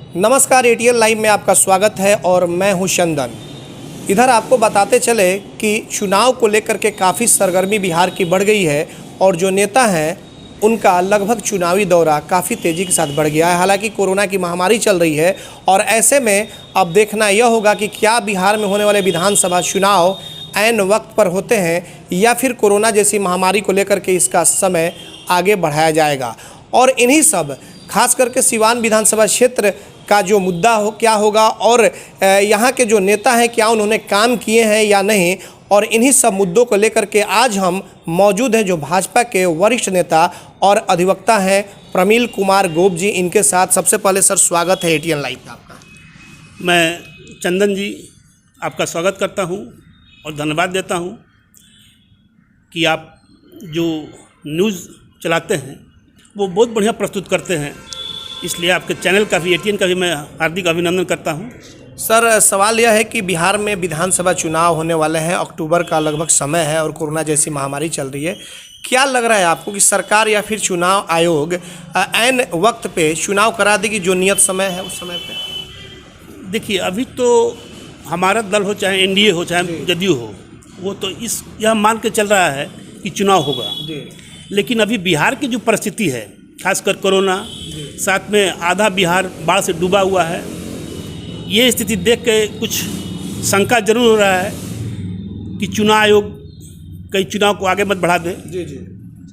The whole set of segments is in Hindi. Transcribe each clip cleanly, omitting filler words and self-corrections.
नमस्कार, एटीएन लाइव में आपका स्वागत है और मैं हूं चंदन। इधर आपको बताते चले कि चुनाव को लेकर के काफ़ी सरगर्मी बिहार की बढ़ गई है और जो नेता हैं उनका लगभग चुनावी दौरा काफ़ी तेज़ी के साथ बढ़ गया है। हालांकि कोरोना की महामारी चल रही है और ऐसे में अब देखना यह होगा कि क्या बिहार में होने वाले विधानसभा चुनाव ऐन वक्त पर होते हैं या फिर कोरोना जैसी महामारी को लेकर के इसका समय आगे बढ़ाया जाएगा। और इन्हीं सब खास करके सिवान विधानसभा क्षेत्र का जो मुद्दा क्या होगा और यहाँ के जो नेता हैं क्या उन्होंने काम किए हैं या नहीं, और इन्हीं सब मुद्दों को लेकर के आज हम मौजूद हैं जो भाजपा के वरिष्ठ नेता और अधिवक्ता हैं प्रमील कुमार गोप जी। इनके साथ सबसे पहले सर स्वागत है एटीएन लाइव का आपका। मैं चंदन जी आपका स्वागत करता हूं और धन्यवाद देता हूं कि आप जो न्यूज़ चलाते हैं वो बहुत बढ़िया प्रस्तुत करते हैं, इसलिए आपके चैनल का भी एटीएन का भी मैं हार्दिक अभिनंदन करता हूं। सर सवाल यह है कि बिहार में विधानसभा चुनाव होने वाले हैं, अक्टूबर का लगभग समय है और कोरोना जैसी महामारी चल रही है। क्या लग रहा है आपको कि सरकार या फिर चुनाव आयोग ऐन वक्त पे चुनाव करा देगी जो नियत समय है उस समय पे? देखिए, अभी तो हमारा दल हो चाहे एनडीए हो चाहे जदयू हो, वो तो यह मान के चल रहा है कि चुनाव होगा। लेकिन अभी बिहार की जो परिस्थिति है, खासकर कोरोना, साथ में आधा बिहार बाढ़ से डूबा हुआ है, ये स्थिति देख के कुछ शंका जरूर हो रहा है कि चुनाव आयोग कई चुनाव को आगे मत बढ़ा दे। जी जी,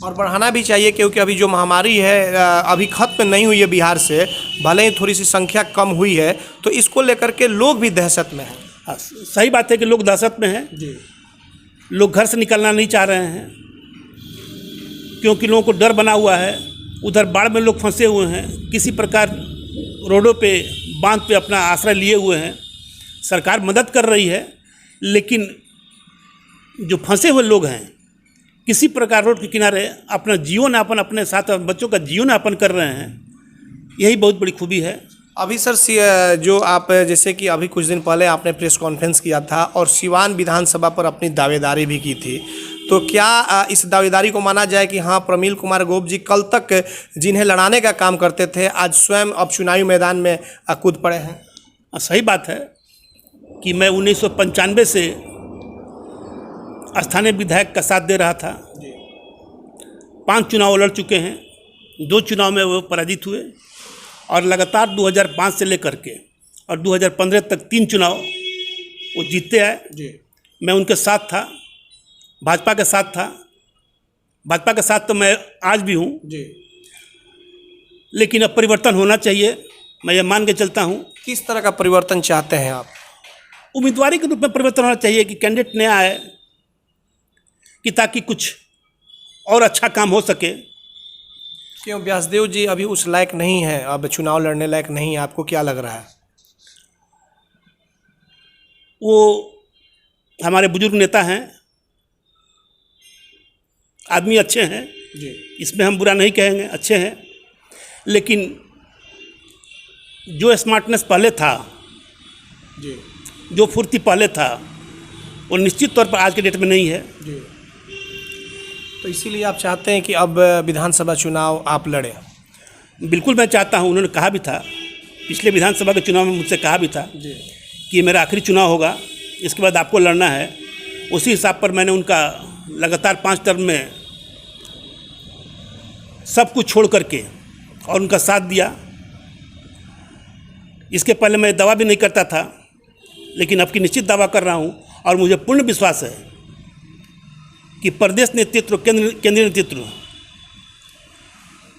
और बढ़ाना भी चाहिए क्योंकि अभी जो महामारी है अभी खत्म नहीं हुई है बिहार से, भले ही थोड़ी सी संख्या कम हुई है, तो इसको लेकर के लोग भी दहशत में हैं। हाँ, सही बात है कि लोग दहशत में हैं जी। लोग घर से निकलना नहीं चाह रहे हैं क्योंकि लोगों को डर बना हुआ है। उधर बाढ़ में लोग फंसे हुए हैं, किसी प्रकार रोडों पे बांध पे अपना आश्रय लिए हुए हैं। सरकार मदद कर रही है, लेकिन जो फंसे हुए लोग हैं किसी प्रकार रोड के किनारे अपना जीवन यापन, अपने साथ बच्चों का जीवन यापन कर रहे हैं, यही बहुत बड़ी खूबी है। अभी सर जो आप जैसे कि अभी कुछ दिन पहले आपने प्रेस कॉन्फ्रेंस किया था और सिवान विधानसभा पर अपनी दावेदारी भी की थी, तो क्या इस दावेदारी को माना जाए कि हाँ प्रमील कुमार गोप जी कल तक जिन्हें लड़ाने का काम करते थे आज स्वयं अब चुनावी मैदान में कूद पड़े हैं? सही बात है कि मैं 1995 से स्थानीय विधायक का साथ दे रहा था। 5 चुनाव लड़ चुके हैं, 2 चुनाव में वो पराजित हुए और लगातार 2005 से लेकर के और 2015 तक 3 चुनाव वो जीतते आए। मैं उनके साथ था, भाजपा के साथ था। भाजपा के साथ तो मैं आज भी हूँ, लेकिन अब परिवर्तन होना चाहिए, मैं ये मान के चलता हूँ। किस तरह का परिवर्तन चाहते हैं आप? उम्मीदवारी के रूप में परिवर्तन होना चाहिए कि कैंडिडेट नया आए कि ताकि कुछ और अच्छा काम हो सके। क्यों व्यासदेव जी अभी उस लायक नहीं है, अब चुनाव लड़ने लायक नहीं है? आपको क्या लग रहा है? वो हमारे बुजुर्ग नेता हैं, आदमी अच्छे हैं जी, इसमें हम बुरा नहीं कहेंगे, अच्छे हैं, लेकिन जो स्मार्टनेस पहले था जी, जो फुर्ती पहले था, वो निश्चित तौर पर आज के डेट में नहीं है जी। तो इसीलिए आप चाहते हैं कि अब विधानसभा चुनाव आप लड़ें? बिल्कुल मैं चाहता हूं। उन्होंने कहा भी था, पिछले विधानसभा के चुनाव में मुझसे कहा भी था जी कि मेरा आखिरी चुनाव होगा, इसके बाद आपको लड़ना है। उसी हिसाब पर मैंने उनका लगातार 5 टर्म में सब कुछ छोड़ करके और उनका साथ दिया। इसके पहले मैं दावा भी नहीं करता था, लेकिन अब की निश्चित दावा कर रहा हूं और मुझे पूर्ण विश्वास है कि प्रदेश नेतृत्व, केंद्रीय नेतृत्व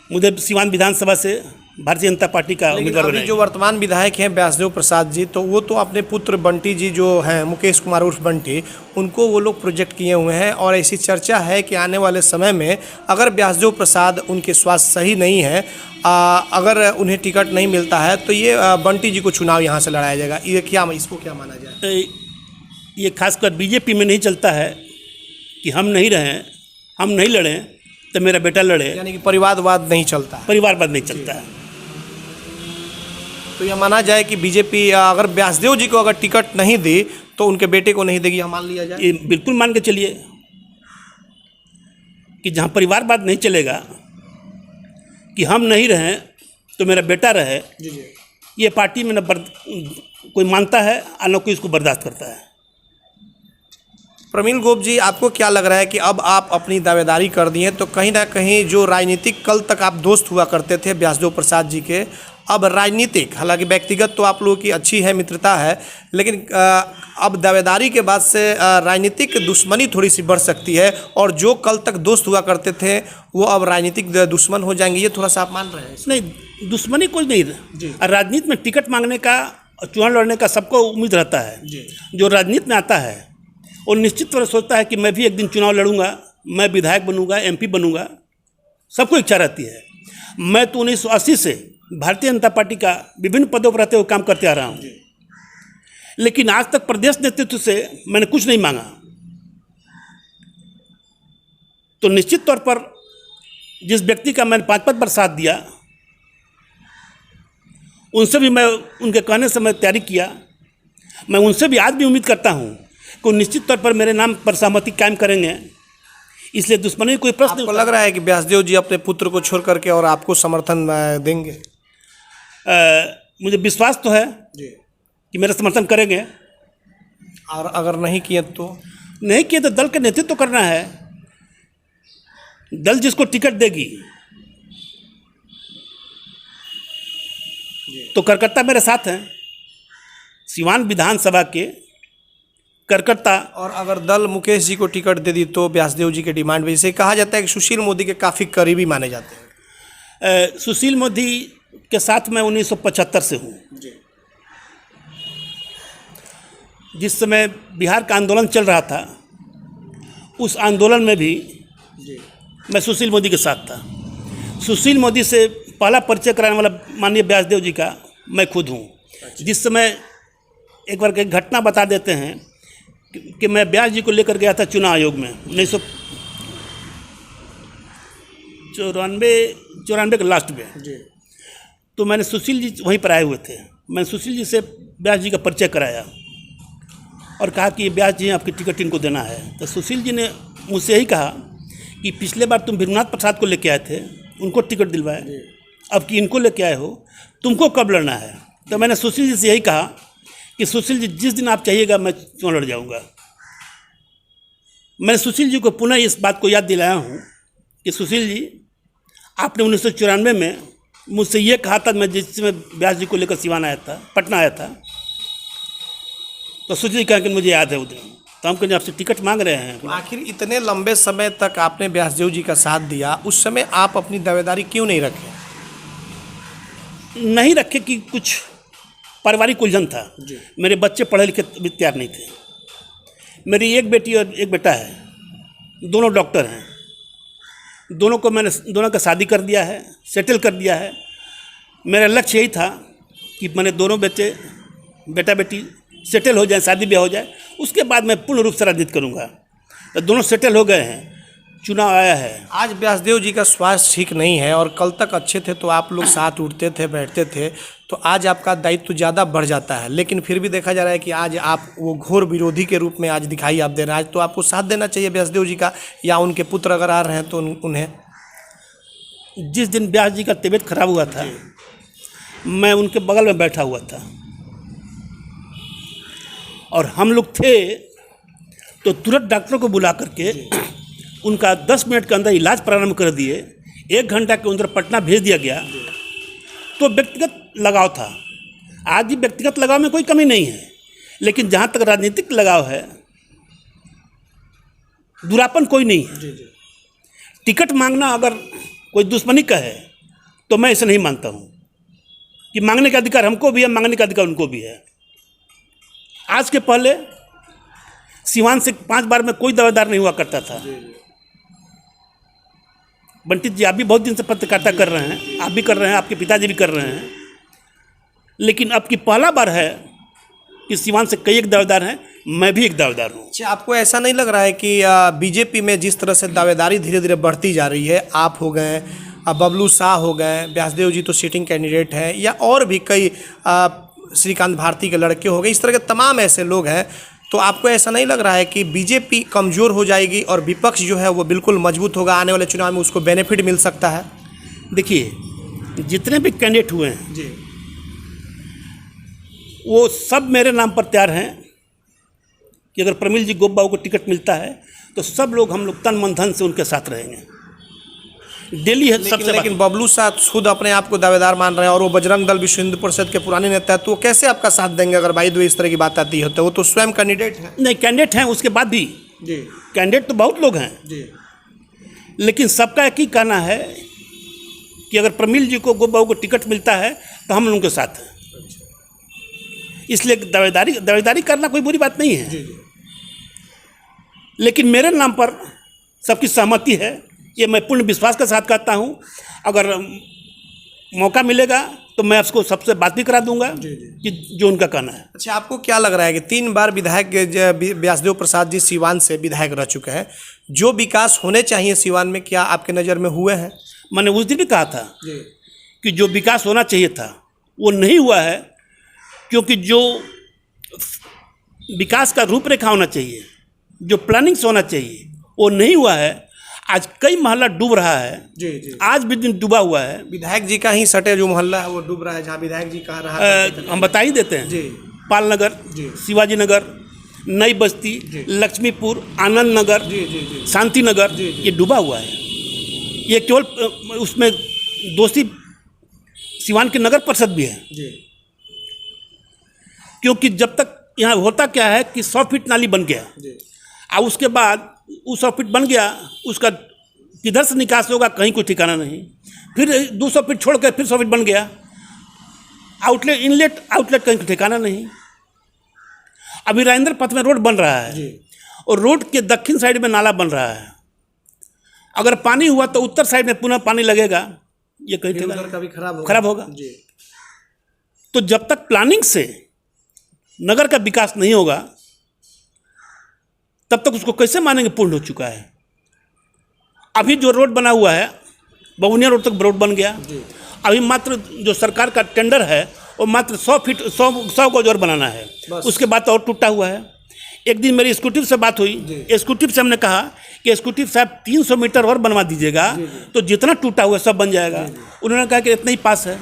मुझे सिवान विधानसभा से भारतीय जनता पार्टी का उम्मीदवार बनाएगा। जो वर्तमान विधायक हैं व्यासदेव प्रसाद जी, तो वो तो अपने पुत्र बंटी जी जो हैं, मुकेश कुमार उर्फ बंटी, उनको वो लोग प्रोजेक्ट किए हुए हैं और ऐसी चर्चा है कि आने वाले समय में अगर व्यासदेव प्रसाद, उनके स्वास्थ्य सही नहीं है, अगर उन्हें टिकट नहीं मिलता है तो ये बंटी जी को चुनाव यहाँ से लड़ाया जाएगा। ये क्या, इसको क्या माना जाए? ये खासकर बीजेपी में नहीं चलता है कि हम नहीं रहें, हम नहीं लड़ें तो मेरा बेटा लड़े, यानी कि परिवारवाद नहीं चलता है। परिवारवाद नहीं चलता है। तो यह माना जाए कि बीजेपी अगर व्यासदेव जी को अगर टिकट नहीं दी तो उनके बेटे को नहीं देगी, यह मान लिया जाए? ये बिल्कुल मान के चलिए कि जहाँ परिवारवाद नहीं चलेगा, कि हम नहीं रहें तो मेरा बेटा रहे, जी जी, ये पार्टी में न कोई मानता है और न कोई इसको बर्दाश्त करता है। प्रमील गोप जी, आपको क्या लग रहा है कि अब आप अपनी दावेदारी कर दिए तो कहीं ना कहीं जो राजनीतिक कल तक आप दोस्त हुआ करते थे व्यासदेव प्रसाद जी के, अब राजनीतिक, हालांकि व्यक्तिगत तो आप लोगों की अच्छी है, मित्रता है, लेकिन अब दावेदारी के बाद से राजनीतिक दुश्मनी थोड़ी सी बढ़ सकती है और जो कल तक दोस्त हुआ करते थे वो अब राजनीतिक दुश्मन हो जाएंगे, ये थोड़ा सा आप मान रहे हैं? नहीं, दुश्मनी कोई नहीं है। राजनीति में टिकट मांगने का, चुनाव लड़ने का सबको उम्मीद रहता है। जो राजनीति में आता है वो निश्चित तौर से सोचता है कि मैं भी एक दिन चुनाव लड़ूंगा, मैं विधायक बनूंगा, MP बनूंगा, सबको इच्छा रहती है। मैं तो 1980 से भारतीय जनता पार्टी का विभिन्न पदों पर रहते हुए काम करते आ रहा हूँ, लेकिन आज तक प्रदेश नेतृत्व से मैंने कुछ नहीं मांगा। तो निश्चित तौर पर जिस व्यक्ति का मैंने 5 बार साथ दिया, उनसे भी मैं, उनके कहने से मैं तैयारी किया, मैं उनसे भी आज भी उम्मीद करता हूँ कि निश्चित तौर पर मेरे नाम पर सहमति कायम करेंगे, इसलिए दुश्मनी कोई प्रश्न नहीं। आपको लग रहा है कि व्यासदेव जी अपने पुत्र को छोड़ करके और आपको समर्थन देंगे? मुझे विश्वास तो है कि मेरा समर्थन करेंगे। और अगर नहीं किए तो? नहीं किए तो दल के नेतृत्व तो करना है। दल जिसको टिकट देगी तो कार्यकर्ता मेरे साथ हैं, सिवान विधानसभा के कार्यकर्ता। और अगर दल मुकेश जी को टिकट दे दी तो व्यासदेव जी के डिमांड पे, इसे कहा जाता है कि सुशील मोदी के काफ़ी करीबी माने जाते हैं। सुशील मोदी के साथ मैं 1975 से हूँ। जिस समय बिहार का आंदोलन चल रहा था, उस आंदोलन में भी मैं सुशील मोदी के साथ था। सुशील मोदी से पहला परिचय कराने वाला माननीय व्यासदेव जी का मैं खुद हूँ। जिस समय एक बार एक घटना बता देते हैं कि मैं व्यास जी को लेकर गया था चुनाव आयोग में 1994 के लास्ट में। तो मैंने सुशील जी वहीं पर आए हुए थे, मैंने सुशील जी से व्यास जी का परिचय कराया और कहा कि व्यास जी आपकी टिकट इनको देना है। तो सुशील जी ने मुझसे यही कहा कि पिछले बार तुम भीमनाथ प्रसाद को लेके आए थे, उनको टिकट दिलवाए, अब कि इनको लेके आए हो, तुमको कब लड़ना है? तो मैंने सुशील जी से यही कहा कि सुशील जी जिस दिन आप चाहिएगा मैं चुनाव लड़ जाऊंगा। मैं सुशील जी को पुनः इस बात को याद दिलाया हूँ कि सुशील जी, आपने 1994 में मुझसे ये कहा था, मैं जिस समय व्यास जी को लेकर सिवान आया था, पटना आया था, तो सुशील जी कहा कि मुझे याद है उस दिन। तो हम कहीं आपसे टिकट मांग रहे हैं। आखिर इतने लंबे समय तक आपने व्यासदेव जी का साथ दिया, उस समय आप अपनी दावेदारी क्यों नहीं रखे? नहीं रखे कि कुछ पारिवारिक उलझन था। मेरे बच्चे पढ़े लिखे भी तैयार नहीं थे। मेरी एक बेटी और एक बेटा है, दोनों डॉक्टर हैं। दोनों को मैंने, दोनों का शादी कर दिया है, सेटल कर दिया है। मेरा लक्ष्य यही था कि मैंने दोनों बेटा बेटी सेटल हो जाए, शादी ब्याह हो जाए, उसके बाद मैं पूर्ण रूप से राजनीति करूँगा। तो दोनों सेटल हो गए हैं, चुनाव आया है। आज व्यासदेव जी का स्वास्थ्य ठीक नहीं है और कल तक अच्छे थे तो आप लोग साथ उठते थे, बैठते थे, तो आज आपका दायित्व ज़्यादा बढ़ जाता है। लेकिन फिर भी देखा जा रहा है कि आज आप वो घोर विरोधी के रूप में आज दिखाई आप दे रहे हैं। आज तो आपको साथ देना चाहिए व्यासदेव जी का, या उनके पुत्र अगर आ रहे हैं तो उन्हें। जिस दिन व्यास जी का तबीयत खराब हुआ था, मैं उनके बगल में बैठा हुआ था और हम लोग थे तो तुरंत डॉक्टर को बुला करके उनका 10 मिनट के अंदर इलाज प्रारंभ कर दिए। 1 घंटा के अंदर पटना भेज दिया गया। तो व्यक्तिगत लगाव था। आज भी व्यक्तिगत लगाव में कोई कमी नहीं है, लेकिन जहाँ तक राजनीतिक लगाव है, दुरापन कोई नहीं है। टिकट मांगना अगर कोई दुश्मनी का है तो मैं इसे नहीं मानता हूँ कि मांगने का अधिकार हमको भी है, मांगने का अधिकार उनको भी है। आज के पहले सिवान से 5 बार में कोई दावेदार नहीं हुआ करता था। बंटी जी, आप भी बहुत दिन से पत्रकारिता कर रहे हैं, आप भी कर रहे हैं, आपके पिताजी भी कर रहे हैं, लेकिन अब की पहला बार है कि सिवान से कई एक दावेदार हैं, मैं भी एक दावेदार हूँ। अच्छा, आपको ऐसा नहीं लग रहा है कि बीजेपी में जिस तरह से दावेदारी धीरे धीरे बढ़ती जा रही है, आप हो गए, बबलू शाह हो गए, व्यासदेव जी तो सिटिंग कैंडिडेट हैं, या और भी कई श्रीकांत भारती के लड़के हो गए, इस तरह के तमाम ऐसे लोग हैं, तो आपको ऐसा नहीं लग रहा है कि बीजेपी कमज़ोर हो जाएगी और विपक्ष जो है वो बिल्कुल मजबूत होगा, आने वाले चुनाव में उसको बेनिफिट मिल सकता है? देखिए, जितने भी कैंडिडेट हुए हैं जी, वो सब मेरे नाम पर तैयार हैं कि अगर प्रमिल जी गोप बाबू को टिकट मिलता है तो सब लोग हम लोग तन मन धन से उनके साथ रहेंगे। दिल्ली है सबसे लेकिन बबलू साहब खुद अपने आप को दावेदार मान रहे हैं और वो बजरंग दल विश्व हिंदू परिषद के पुराने नेता है, तो वो कैसे आपका साथ देंगे अगर भाई दो इस तरह की बात आती है? तो वो तो स्वयं कैंडिडेट है। नहीं, कैंडिडेट हैं उसके बाद भी जी कैंडिडेट तो बहुत लोग हैं जी लेकिन सबका एक ही कहना है कि अगर प्रमिल जी को गोप बाबू को टिकट मिलता है तो हम लोगों के साथ हैं। इसलिए दावेदारी करना कोई बुरी बात नहीं है। जी जी लेकिन मेरे नाम पर सबकी सहमति है, ये मैं पूर्ण विश्वास के साथ कहता हूँ। अगर मौका मिलेगा तो मैं उसको सबसे बात भी करा दूंगा कि जो उनका कहना है। अच्छा, आपको क्या लग रहा है कि 3 बार विधायक व्यासदेव प्रसाद जी सीवान से विधायक रह चुके हैं, जो विकास होने चाहिए सीवान में क्या आपके नज़र में हुए हैं? मैंने उस दिन भी कहा था जी कि जो विकास होना चाहिए था वो नहीं हुआ है, क्योंकि जो विकास का रूपरेखा होना चाहिए, जो प्लानिंग से होना चाहिए वो नहीं हुआ है। आज कई मोहल्ला डूब रहा है। जी जी आज भी दिन डूबा हुआ है। विधायक जी का ही सटे जो मोहल्ला है वो डूब रहा है, जहाँ विधायक जी कह रहा है। हम बता ही देते हैं। जी पाल नगर, जी शिवाजी नगर, नई बस्ती, लक्ष्मीपुर, आनंद नगर, जी जी जी शांति नगर, जी, जी। ये डूबा हुआ है। ये केवल उसमें दोषी सिवान की नगर परिषद भी है, जी क्योंकि जब तक यहाँ होता क्या है कि 100 फीट नाली बन गया जी और उसके बाद वो 100 फीट बन गया, उसका किधर से निकास होगा कहीं कोई ठिकाना नहीं। फिर 200 फीट छोड़ कर फिर 100 फीट बन गया, आउटलेट इनलेट आउटलेट कहीं कोई ठिकाना नहीं। अभी राजेंद्र पथ में रोड बन रहा है जी और रोड के दक्षिण साइड में नाला बन रहा है। अगर पानी हुआ तो उत्तर साइड में पुनः पानी लगेगा, ये कहीं उधर ठिकाना का भी खराब होगा। जी तो जब तक प्लानिंग से नगर का विकास नहीं होगा तब तक उसको कैसे मानेंगे पूर्ण हो चुका है। अभी जो रोड बना हुआ है बबुनिया रोड तक रोड बन गया। जी अभी मात्र जो सरकार का टेंडर है वो मात्र 100 गज और बनाना है, बस। उसके बाद और टूटा हुआ है। एक दिन मेरी स्कूटिव से बात हुई, स्कूटिव से हमने कहा कि स्कूटिव साहब 300 मीटर और बनवा दीजिएगा तो जितना टूटा हुआ सब बन जाएगा। उन्होंने कहा कि इतना ही पास है।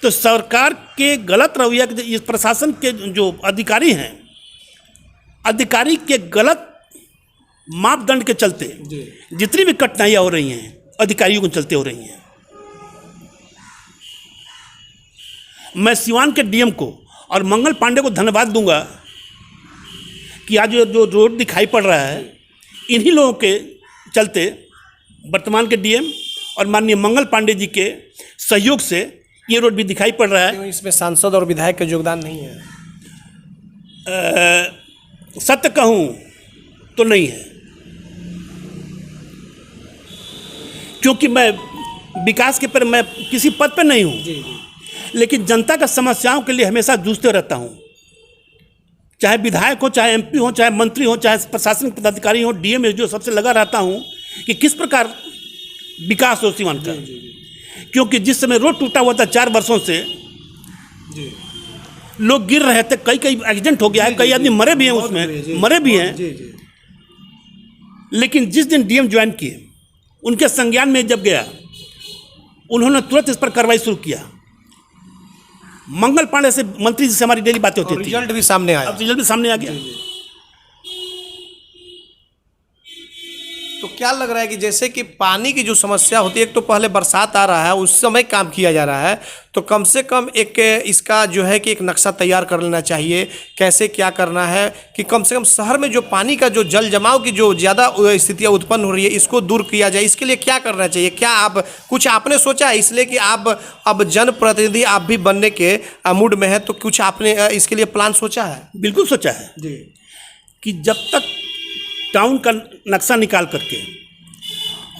तो सरकार के गलत रवैया के, इस प्रशासन के जो अधिकारी हैं, अधिकारी के गलत मापदंड के चलते जितनी भी कठिनाइयाँ हो रही हैं अधिकारियों को चलते हो रही हैं। मैं सिवान के डीएम को और मंगल पांडे को धन्यवाद दूंगा कि आज जो रोड दिखाई पड़ रहा है इन्हीं लोगों के चलते, वर्तमान के डीएम और माननीय मंगल पांडे जी के सहयोग से ये रोड भी दिखाई पड़ रहा है। क्यों इसमें सांसद और विधायक का योगदान नहीं है? सत्य कहूँ तो नहीं है, क्योंकि मैं विकास के पर मैं किसी पद पर नहीं हूँ, लेकिन जनता का समस्याओं के लिए हमेशा जूझते रहता हूँ। चाहे विधायक हो, चाहे एमपी हो, चाहे मंत्री हो, चाहे प्रशासनिक पदाधिकारी हो, डीएम एसडीओ, सबसे लगा रहता हूँ कि किस प्रकार विकास हो सीवान का। क्योंकि जिस समय रोड टूटा हुआ था 4 वर्षों से, लोग गिर रहे थे, कई एक्सीडेंट हो गया है, कई आदमी मरे भी हैं, उसमें मरे भी हैं। लेकिन जिस दिन डीएम ज्वाइन किए, उनके संज्ञान में जब गया, उन्होंने तुरंत इस पर कार्रवाई शुरू किया। मंगल पांडे से, मंत्री जी से हमारी डेली बातें होती थी। रिजल्ट भी सामने आया। अब रिजल्ट भी सामने आ गया। तो क्या लग रहा है कि जैसे कि पानी की जो समस्या होती है, एक तो पहले बरसात आ रहा है, उस समय काम किया जा रहा है, तो कम से कम एक इसका जो है कि एक नक्शा तैयार कर लेना चाहिए, कैसे क्या करना है कि कम से कम शहर में जो पानी का जो जल जमाव की जो ज़्यादा स्थितियाँ उत्पन्न हो रही है इसको दूर किया जाए। इसके लिए क्या करना चाहिए? क्या आप कुछ आपने सोचा है? इसलिए कि आप अब जनप्रतिनिधि आप भी बनने के मूड में है, तो कुछ आपने इसके लिए प्लान सोचा है? बिल्कुल सोचा है जी कि जब तक टाउन का नक्शा निकाल करके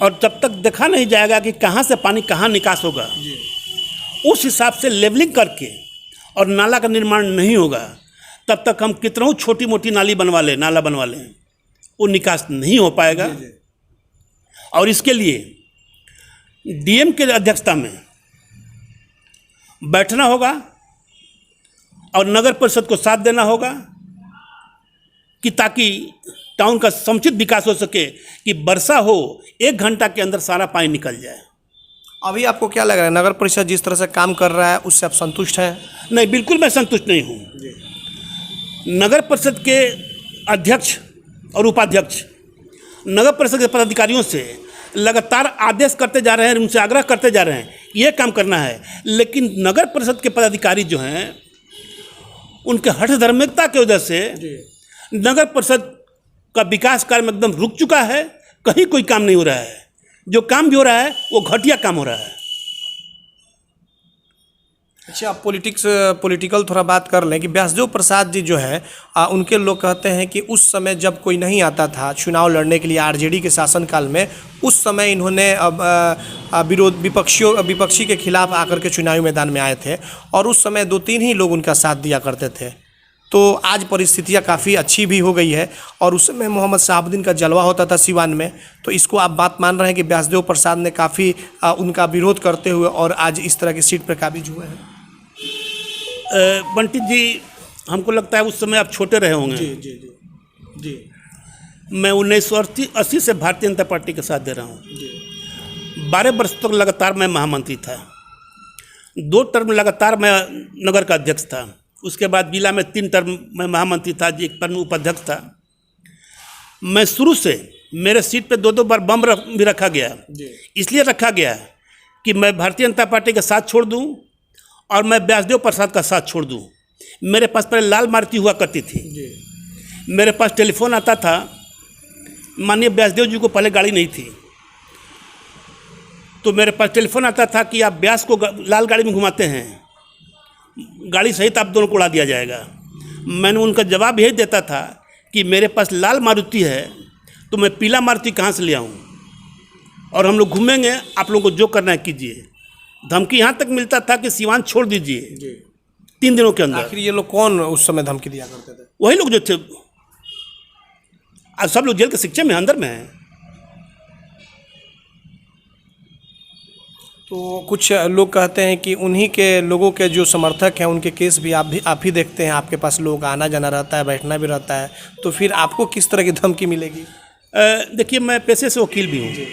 और जब तक देखा नहीं जाएगा कि कहाँ से पानी कहाँ निकास होगा, उस हिसाब से लेवलिंग करके और नाला का निर्माण नहीं होगा, तब तक हम कितनों छोटी मोटी नाला बनवा लें, वो निकास नहीं हो पाएगा। और इसके लिए डीएम के अध्यक्षता में बैठना होगा और नगर परिषद को साथ देना होगा कि ताकि टाउन का समुचित विकास हो सके, कि वर्षा हो 1 घंटा के अंदर सारा पानी निकल जाए। अभी आपको क्या लग रहा है, नगर परिषद जिस तरह से काम कर रहा है उससे आप संतुष्ट हैं? नहीं, बिल्कुल मैं संतुष्ट नहीं हूँ। नगर परिषद के अध्यक्ष और उपाध्यक्ष नगर परिषद के पदाधिकारियों से लगातार आदेश करते जा रहे हैं, उनसे आग्रह करते जा रहे हैं ये काम करना है, लेकिन नगर परिषद के पदाधिकारी जो हैं उनके हठ धार्मिकता की वजह से नगर परिषद का विकास कार्य में एकदम रुक चुका है। कहीं कोई काम नहीं हो रहा है, जो काम भी हो रहा है वो घटिया काम हो रहा है। अच्छा, पॉलिटिकल थोड़ा बात कर लें कि व्यासदेव प्रसाद जी जो है उनके लोग कहते हैं कि उस समय जब कोई नहीं आता था चुनाव लड़ने के लिए आरजेडी के शासनकाल में, उस समय इन्होंने विपक्षी के खिलाफ आकर के चुनावी मैदान में आए थे और उस समय 2-3 ही लोग उनका साथ दिया करते थे। तो आज परिस्थितियां काफ़ी अच्छी भी हो गई है और उस समय मोहम्मद शहाबुद्दीन का जलवा होता था सिवान में। तो इसको आप बात मान रहे हैं कि व्यासदेव प्रसाद ने काफ़ी उनका विरोध करते हुए और आज इस तरह की सीट पर काबिज हुए हैं? बंटी जी, हमको लगता है उस समय आप छोटे रहे होंगे। जी जी जी जी। मैं 1980 से भारतीय जनता पार्टी के साथ दे रहा हूँ। 12 वर्ष तक लगातार मैं महामंत्री था, 2 टर्म लगातार मैं नगर का अध्यक्ष था, उसके बाद जिला में 3 टर्म मैं महामंत्री था, 1 टर्म उपाध्यक्ष था। मैं शुरू से मेरे सीट पे 2-2 बार बम भी रखा गया, इसलिए रखा गया कि मैं भारतीय जनता पार्टी का साथ छोड़ दूं और मैं व्यासदेव प्रसाद का साथ छोड़ दूं। मेरे पास पहले लाल मारुति हुआ करती थी, मेरे पास टेलीफोन आता था, माननीय व्यासदेव जी को पहले गाड़ी नहीं थी, तो मेरे पास टेलीफोन आता था कि आप व्यास को लाल गाड़ी में घुमाते हैं, गाड़ी सहित आप दोनों को उड़ा दिया जाएगा। मैंने उनका जवाब यही देता था कि मेरे पास लाल मारुति है तो मैं पीला मारुति कहाँ से ले आऊँ, और हम लोग घूमेंगे, आप लोगों को जो करना है कीजिए। धमकी यहाँ तक मिलता था कि सिवान छोड़ दीजिए 3 दिनों के अंदर। आखिर ये लोग कौन उस समय धमकी दिया करते थे? वही लोग जो थे, आज सब लोग जेल के शिक्षा में अंदर में हैं। तो कुछ लोग कहते हैं कि उन्हीं के लोगों के जो समर्थक हैं उनके केस भी आप ही देखते हैं, आपके पास लोग आना जाना रहता है, बैठना भी रहता है, तो फिर आपको किस तरह की धमकी मिलेगी? देखिए, मैं पेशे से वकील भी हूँ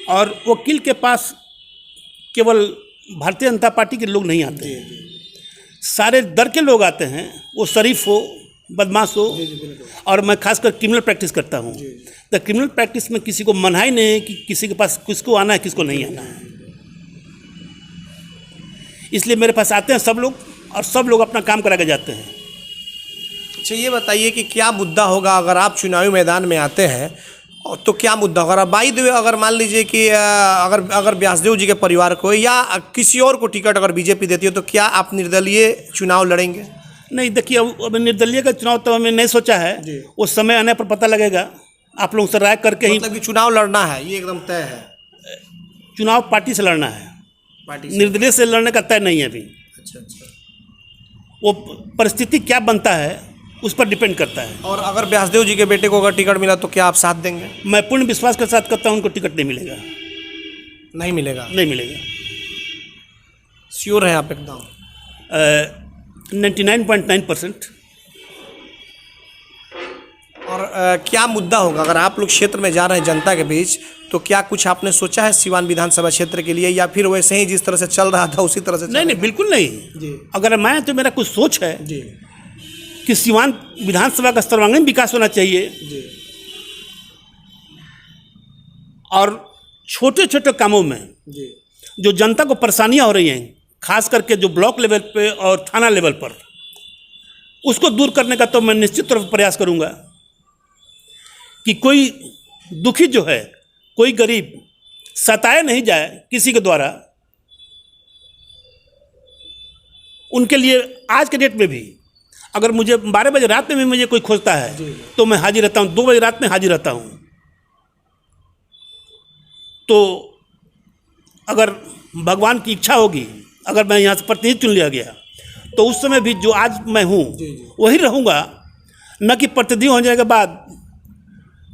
और वकील के पास केवल भारतीय जनता पार्टी के लोग नहीं आते हैं, सारे दर के लोग आते हैं, वो शरीफ हो, बदमाश हो। और मैं खासकर क्रिमिनल प्रैक्टिस करता हूँ, तो क्रिमिनल प्रैक्टिस में किसी को मनाही नहीं है कि किसी के पास किसको आना है किसको नहीं आना है। इसलिए मेरे पास आते हैं सब लोग और सब लोग अपना काम करा के जाते हैं। अच्छा, ये बताइए कि क्या मुद्दा होगा अगर आप चुनावी मैदान में आते हैं, तो क्या मुद्दा होगा? बाई द वे, अगर मान लीजिए कि अगर व्यासदेव जी के परिवार को या किसी और को टिकट अगर बीजेपी देती है, तो क्या आप निर्दलीय चुनाव लड़ेंगे? नहीं, देखिए, अब निर्दलीय का चुनाव तो हमने नहीं सोचा है, उस समय आने पर पता लगेगा, आप लोगों से राय करके ही। मतलब कि चुनाव लड़ना है, ये एकदम तय है? चुनाव पार्टी से लड़ना है, पार्टी से? निर्दलीय से लड़ने का तय नहीं है अभी। अच्छा अच्छा। वो परिस्थिति क्या बनता है उस पर डिपेंड करता है। और अगर व्यासदेव जी के बेटे को अगर टिकट मिला तो क्या आप साथ देंगे? मैं पूर्ण विश्वास के साथ करता हूँ उनको टिकट नहीं मिलेगा। नहीं मिलेगा? नहीं मिलेगा। श्योर हैं आप एकदम? 99.9%। और क्या मुद्दा होगा अगर आप लोग क्षेत्र में जा रहे हैं जनता के बीच, तो क्या कुछ आपने सोचा है सिवान विधानसभा क्षेत्र के लिए, या फिर वैसे ही जिस तरह से चल रहा था उसी तरह से? नहीं, बिल्कुल नहीं जी। अगर मैं तो मेरा कुछ सोच है जी कि सिवान विधानसभा का सर्वांगीण विकास होना चाहिए जी। और छोटे छोटे कामों में जी जो जनता को परेशानियां हो रही हैं, खास करके जो ब्लॉक लेवल पे और थाना लेवल पर, उसको दूर करने का तो मैं निश्चित तौर पर प्रयास करूंगा कि कोई दुखी जो है, कोई गरीब सताया नहीं जाए किसी के द्वारा। उनके लिए आज के डेट में भी अगर मुझे 12 बजे रात में भी मुझे कोई खोजता है तो मैं हाजिर रहता हूँ, 2 बजे रात में हाजिर रहता हूँ। तो अगर भगवान की इच्छा होगी, अगर मैं यहाँ से प्रतिनिधि चुन लिया गया, तो उस समय भी जो आज मैं हूँ वही रहूँगा, न कि प्रतिनिधि होने के बाद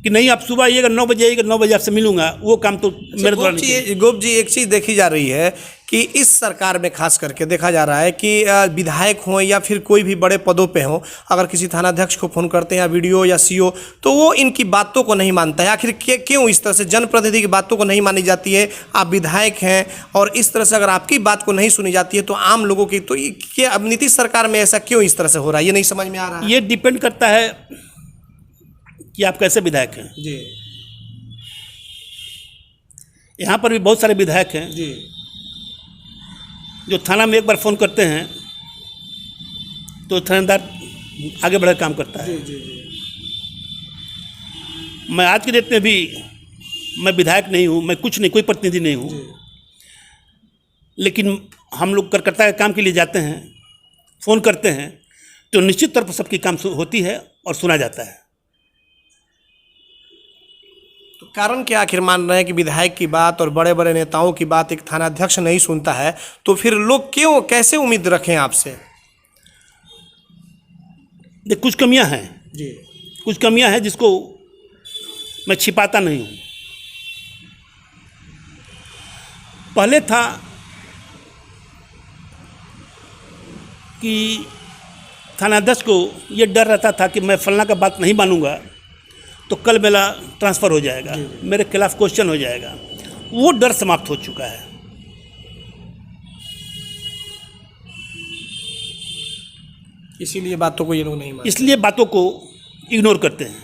कि नहीं आप सुबह आइएगा 9 बजे आइएगा, 9 बजे आपसे मिलूंगा, वो काम तो मेरे द्वारा नहीं। गोप जी एक चीज़ देखी जा रही है कि इस सरकार में खास करके देखा जा रहा है कि विधायक हों या फिर कोई भी बड़े पदों पे हों, अगर किसी थानाध्यक्ष को फ़ोन करते हैं या वीडियो या सीओ, तो वो इनकी बातों को नहीं मानता है। आखिर क्यों इस तरह से जनप्रतिनिधि की बातों को नहीं मानी जाती है? आप विधायक हैं और इस तरह से अगर आपकी बात को नहीं सुनी जाती है तो आम लोगों की, तो क्या अब नीतीश सरकार में ऐसा क्यों इस तरह से हो रहा है, ये नहीं समझ में आ रहा है। ये डिपेंड करता है कि आप कैसे विधायक हैं जी। यहाँ पर भी बहुत सारे विधायक हैं जी। जो थाना में एक बार फ़ोन करते हैं तो थानेदार आगे बढ़कर काम करता है। जी। जी। मैं आज की डेट में भी, मैं विधायक नहीं हूँ, मैं कुछ नहीं, कोई प्रतिनिधि नहीं हूँ, लेकिन हम लोग करकर्ता के काम के लिए जाते हैं, फ़ोन करते हैं तो निश्चित तौर पर सबकी काम होती है और सुना जाता है। तो कारण क्या आखिर मान रहे हैं कि विधायक की बात और बड़े बड़े नेताओं की बात एक थानाध्यक्ष नहीं सुनता है, तो फिर लोग क्यों, कैसे उम्मीद रखें आपसे? देख, कुछ कमियां हैं जी। कुछ कमियां हैं जिसको मैं छिपाता नहीं हूँ। पहले था कि थानाध्यक्ष को ये डर रहता था कि मैं फलना का बात नहीं मानूंगा तो कल मेरा ट्रांसफ़र हो जाएगा, मेरे खिलाफ क्वेश्चन हो जाएगा। वो डर समाप्त हो चुका है। इसीलिए बातों को ये लोग नहीं मानते, इसलिए बातों को इग्नोर करते हैं।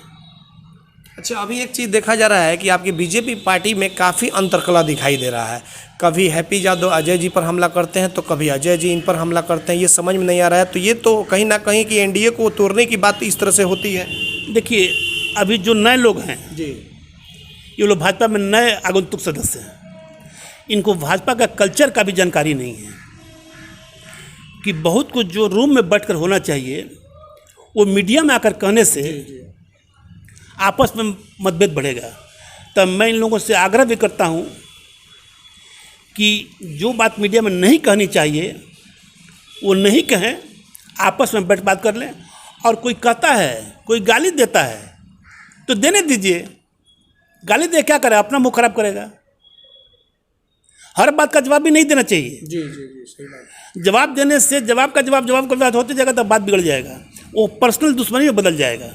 अच्छा, अभी एक चीज़ देखा जा रहा है कि आपकी बीजेपी पार्टी में काफ़ी अंतरकला दिखाई दे रहा है। कभी हैप्पी यादव अजय जी पर हमला करते हैं तो कभी अजय जी इन पर हमला करते हैं, ये समझ में नहीं आ रहा है। तो ये तो कहीं ना कहीं कि एनडीए को तोड़ने की बात इस तरह से होती है। देखिए, अभी जो नए लोग हैं जी। ये लोग भाजपा में नए आगंतुक सदस्य हैं, इनको भाजपा का कल्चर का भी जानकारी नहीं है कि बहुत कुछ जो रूम में बैठकर होना चाहिए वो मीडिया में आकर कहने से आपस में मतभेद बढ़ेगा। तब मैं इन लोगों से आग्रह भी करता हूं कि जो बात मीडिया में नहीं कहनी चाहिए वो नहीं कहें, आपस में बैठ बात कर लें। और कोई कहता है, कोई गाली देता है तो देने दीजिए, गाली दे क्या करे, अपना मुंह खराब करेगा। हर बात का जवाब भी नहीं देना चाहिए। जी जी जी, सही बात। जवाब देने से जवाब का बात होते जाएगा तो बात बिगड़ जाएगा, वो पर्सनल दुश्मनी में बदल जाएगा।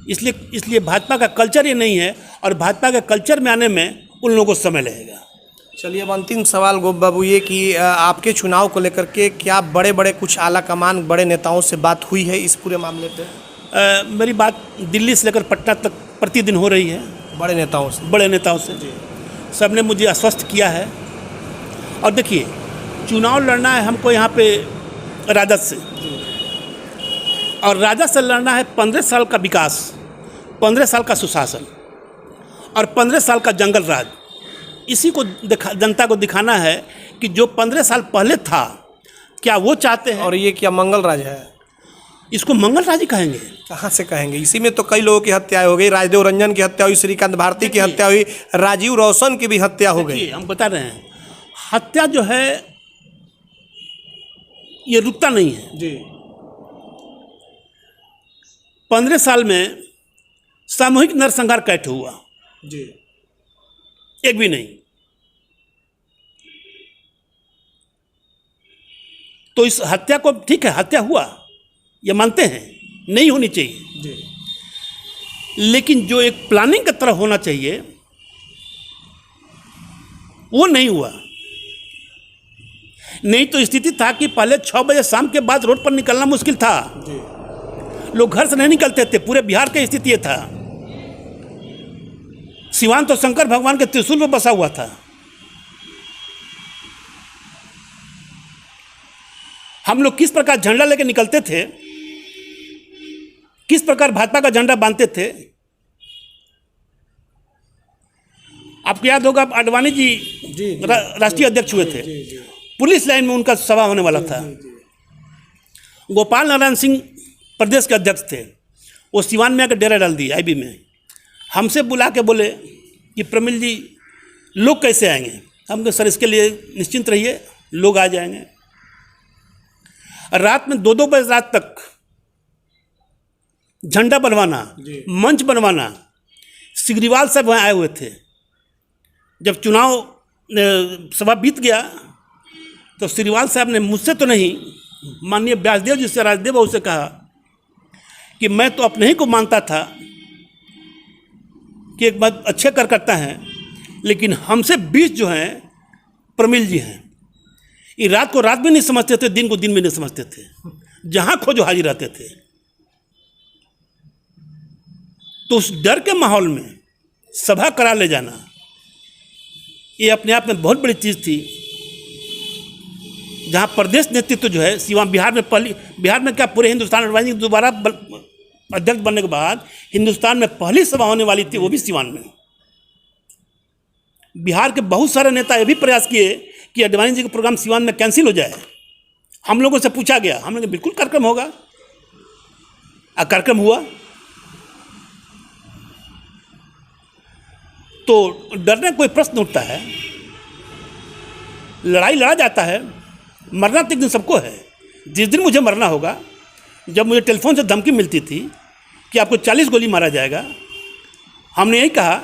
इसलिए भाजपा का कल्चर ये नहीं है और भाजपा के कल्चर में आने में उन लोगों को समय लगेगा। चलिए, अब अंतिम सवाल गोप बाबू ये कि आपके चुनाव को लेकर के क्या बड़े बड़े कुछ आला कमान बड़े नेताओं से बात हुई है इस पूरे मामले पे? मेरी बात दिल्ली से लेकर पटना तक प्रतिदिन हो रही है, बड़े नेताओं से। बड़े नेताओं से सब ने मुझे आश्वस्त किया है। और देखिए, चुनाव लड़ना है हमको यहाँ पे राजद से, और राजद से लड़ना है 15 साल का विकास, 15 साल का सुशासन और 15 साल का जंगल राज। इसी को जनता को दिखाना है कि जो 15 साल पहले था क्या वो चाहते हैं। और ये क्या मंगल राज है? इसको मंगल राज ही कहेंगे। कहाँ से कहेंगे? इसी में तो कई लोगों की हत्या हो गई, राजदेव रंजन की हत्या हुई, श्रीकांत भारती की हत्या हुई, राजीव रोशन की भी हत्या हो गई। हम बता रहे हैं, हत्या जो है ये रुकता नहीं है जी। 15 साल में सामूहिक नरसंहार कैसे हुआ? जी। एक भी नहीं। तो इस हत्या को, ठीक है हत्या हुआ ये मानते हैं, नहीं होनी चाहिए जी। लेकिन जो एक प्लानिंग की तरह होना चाहिए वो नहीं हुआ। नहीं तो स्थिति था कि पहले 6 बजे शाम के बाद रोड पर निकलना मुश्किल था, लोग घर से नहीं निकलते थे। पूरे बिहार की स्थिति ये था। सिवान तो शंकर भगवान के त्रिशूल में बसा हुआ था। हम लोग किस प्रकार झंडा लेके निकलते थे, किस प्रकार भाजपा का झंडा बांधते थे। आपको याद होगा, आडवाणी जी राष्ट्रीय अध्यक्ष हुए थे, पुलिस लाइन में उनका सभा होने वाला था। गोपाल नारायण सिंह प्रदेश के अध्यक्ष थे, वो सिवान में आकर डेरा डाल दिए आईबी में। हमसे बुला के बोले कि प्रमिल जी लोग कैसे आएंगे? हम कहे सर इसके लिए निश्चिंत रहिए, लोग आ जाएंगे। रात में 2-2 बजे रात तक झंडा बनवाना, मंच बनवाना, सिग्रीवाल साहब वहाँ आए हुए थे। जब चुनाव सभा बीत गया तो सिग्रीवाल साहब ने मुझसे तो नहीं, माननीय व्यासदेव जी से, राजदेव बाबू से कहा कि मैं तो अपने ही को मानता था कि एक बात अच्छे करता हैं, लेकिन हमसे 20 जो हैं प्रमिल जी हैं, ये रात को रात भी नहीं समझते थे, दिन को दिन भी नहीं समझते थे, जहाँ खोजो हाजिर रहते थे। तो उस डर के माहौल में सभा करा ले जाना, ये अपने आप में बहुत बड़ी चीज़ थी। जहाँ प्रदेश नेतृत्व जो है सिवान, बिहार में क्या पूरे हिंदुस्तान अडवाणी दोबारा अध्यक्ष बनने के बाद हिंदुस्तान में पहली सभा होने वाली थी, वो भी सिवान में। बिहार के बहुत सारे नेता ये भी प्रयास किए कि अडवाणी जी का प्रोग्राम सिवान में कैंसिल हो जाए। हम लोगों से पूछा गया, हम लोग बिल्कुल कार्यक्रम होगा, कार्यक्रम हुआ। तो डरने कोई प्रश्न उठता है, लड़ाई लड़ा जाता है, मरना तो एक दिन सबको है। जिस दिन मुझे मरना होगा, जब मुझे टेलीफोन से धमकी मिलती थी कि आपको 40 गोली मारा जाएगा, हमने यही कहा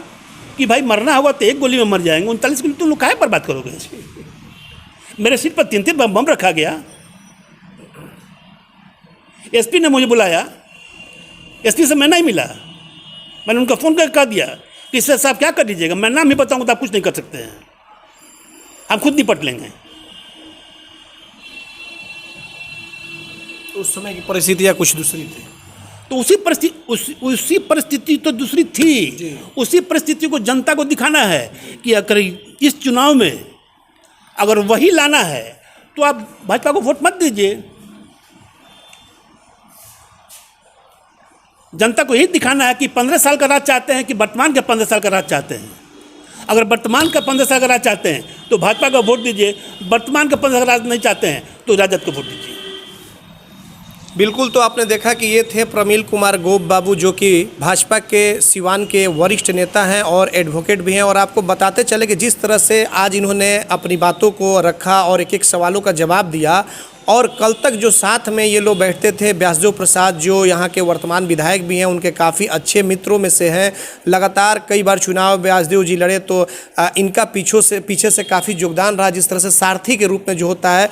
कि भाई मरना होगा तो 1 गोली में मर जाएंगे, 39 गोली तुम लोग काहे बर्बाद करोगे। मेरे सीट पर 3-3 बम रखा गया। एसपी ने मुझे बुलाया, एसपी से मैं नहीं मिला, मैंने उनका फ़ोन करके कह दिया कि सर साहब क्या कर दीजिएगा, मैं नाम ही बताऊंगा तो आप कुछ नहीं कर सकते हैं, हम खुद निपट लेंगे। उस समय की परिस्थितियाँ कुछ दूसरी थी। तो उसी परिस्थिति तो दूसरी थी। उसी परिस्थिति को जनता को दिखाना है कि अगर इस चुनाव में अगर वही लाना है तो आप भाजपा को वोट मत दीजिए। जनता को यही दिखाना है कि 15 साल का राज चाहते हैं कि वर्तमान के 15 साल का राज चाहते हैं। अगर वर्तमान का 15 साल का राज चाहते हैं तो भाजपा को वोट दीजिए, वर्तमान का 15 साल का राज नहीं चाहते हैं तो राजद को वोट दीजिए। बिल्कुल, तो आपने देखा कि ये थे प्रमिल कुमार गोप बाबू, जो कि भाजपा के सिवान के वरिष्ठ नेता हैं और एडवोकेट भी हैं। और आपको बताते चले कि जिस तरह से आज इन्होंने अपनी बातों को रखा और एक एक सवालों का जवाब दिया, और कल तक जो साथ में ये लोग बैठते थे, व्यासदेव प्रसाद जो यहाँ के वर्तमान विधायक भी हैं, उनके काफ़ी अच्छे मित्रों में से हैं। लगातार कई बार चुनाव व्यासदेव जी लड़े तो इनका पीछे से काफ़ी योगदान रहा, जिस तरह से सारथी के रूप में जो होता है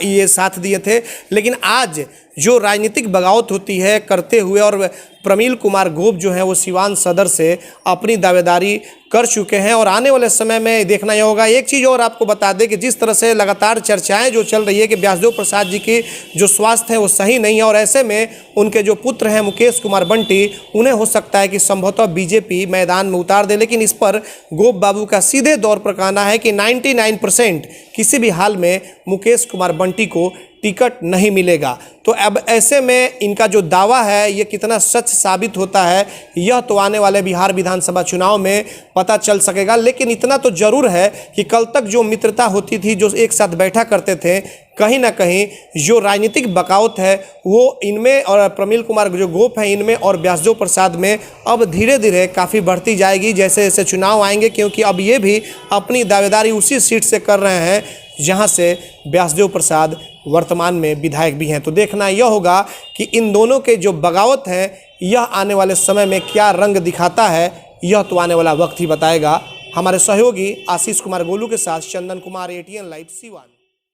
ये साथ दिए थे। लेकिन आज जो राजनीतिक बगावत होती है करते हुए, और प्रमिल कुमार गोप जो हैं वो सिवान सदर से अपनी दावेदारी कर चुके हैं। और आने वाले समय में देखना यह होगा। एक चीज़ और आपको बता दें कि जिस तरह से लगातार चर्चाएं जो चल रही है कि व्यासदेव प्रसाद जी की जो स्वास्थ्य है वो सही नहीं है, और ऐसे में उनके जो पुत्र हैं मुकेश कुमार बंटी, उन्हें हो सकता है कि संभवतः बीजेपी मैदान में उतार दे। लेकिन इस पर गोप बाबू का सीधे तौर पर कहना है कि 99% किसी भी हाल में मुकेश कुमार बंटी को टिकट नहीं मिलेगा। तो अब ऐसे में इनका जो दावा है ये कितना सच साबित होता है, यह तो आने वाले बिहार विधानसभा चुनाव में पता चल सकेगा। लेकिन इतना तो जरूर है कि कल तक जो मित्रता होती थी, जो एक साथ बैठा करते थे, कहीं ना कहीं जो राजनीतिक बगावत है वो इनमें और प्रमिल कुमार जो गोप हैं इनमें और व्यासदेव प्रसाद में अब धीरे धीरे काफ़ी बढ़ती जाएगी जैसे जैसे चुनाव आएंगे। क्योंकि अब ये भी अपनी दावेदारी उसी सीट से कर रहे हैं जहां से व्यासदेव प्रसाद वर्तमान में विधायक भी हैं। तो देखना यह होगा कि इन दोनों के जो बगावत है यह आने वाले समय में क्या रंग दिखाता है, यह तो आने वाला वक्त ही बताएगा। हमारे सहयोगी आशीष कुमार गोलू के साथ चंदन कुमार, ATN लाइव सिवान।